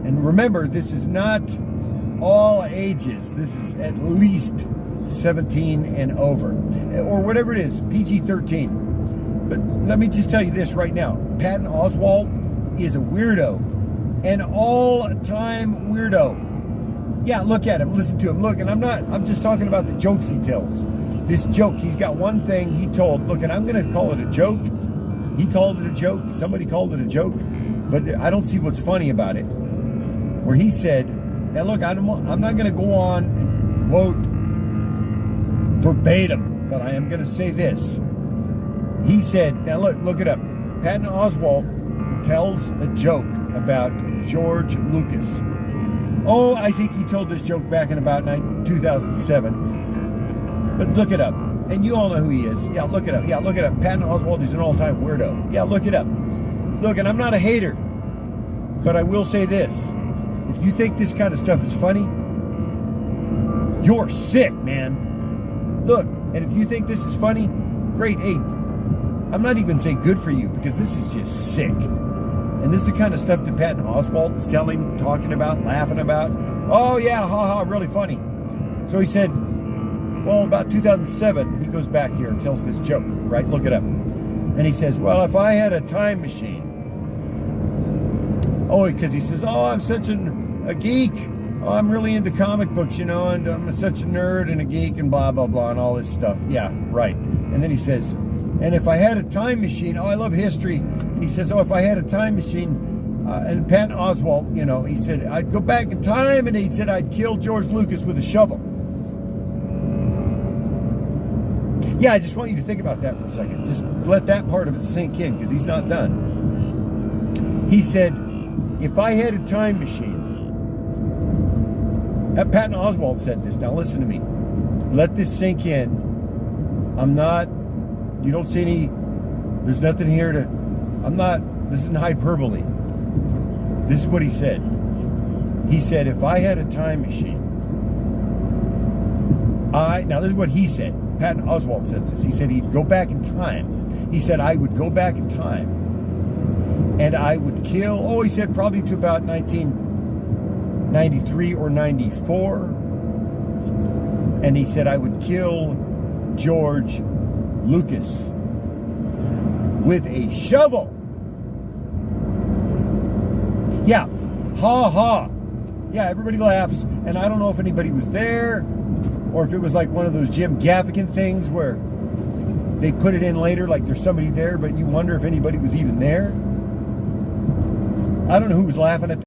And remember, this is not all ages. This is at least 17 and over, or whatever it is, PG-13. But let me just tell you this right now. Patton Oswalt is a weirdo, an all-time weirdo. Yeah, look at him, listen to him. Look, and I'm just talking about the jokes he tells. This joke, he's got one thing he told. Look, and I'm going to call it a joke. He called it a joke. Somebody called it a joke. But I don't see what's funny about it. Where he said, now look, I'm not going to go on and quote verbatim, but I am going to say this. He said, now look it up. Patton Oswalt tells a joke about George Lucas. Oh, I think he told this joke back in about 2007. But look it up. And you all know who he is. Yeah, look it up. Yeah, look it up. Patton Oswalt is an all-time weirdo. Yeah, look it up. Look, and I'm not a hater. But I will say this. If you think this kind of stuff is funny, you're sick, man. Look, and if you think this is funny, great. Hey, I'm not even saying good for you, because this is just sick. And this is the kind of stuff that Patton Oswalt is talking about, laughing about. Oh, yeah, ha-ha, really funny. So he said, well, about 2007, he goes back here and tells this joke, right? Look it up. And he says, well, if I had a time machine. Oh, because he says, oh, I'm such a geek. Oh, I'm really into comic books, you know, and I'm such a nerd and a geek and blah, blah, blah, and all this stuff. Yeah, right. And then he says, and if I had a time machine, oh, I love history. And he says, oh, if I had a time machine, and Patton Oswalt, you know, he said, I'd go back in time, and he said, I'd kill George Lucas with a shovel. Yeah, I just want you to think about that for a second. Just let that part of it sink in, because he's not done. He said, if I had a time machine, Patton Oswalt said this. Now listen to me. Let this sink in. You don't see any, there's nothing here to, this isn't hyperbole. This is what he said. He said, if I had a time machine, now this is what he said. Patton Oswalt said this. He said he'd go back in time. He said, I would go back in time and I would kill, he said probably to about 1993 or 94. And he said, I would kill George Lucas with a shovel. Yeah, ha ha. Yeah, everybody laughs. And I don't know if anybody was there, or if it was like one of those Jim Gaffigan things where they put it in later, like there's somebody there, but you wonder if anybody was even there. I don't know who was laughing at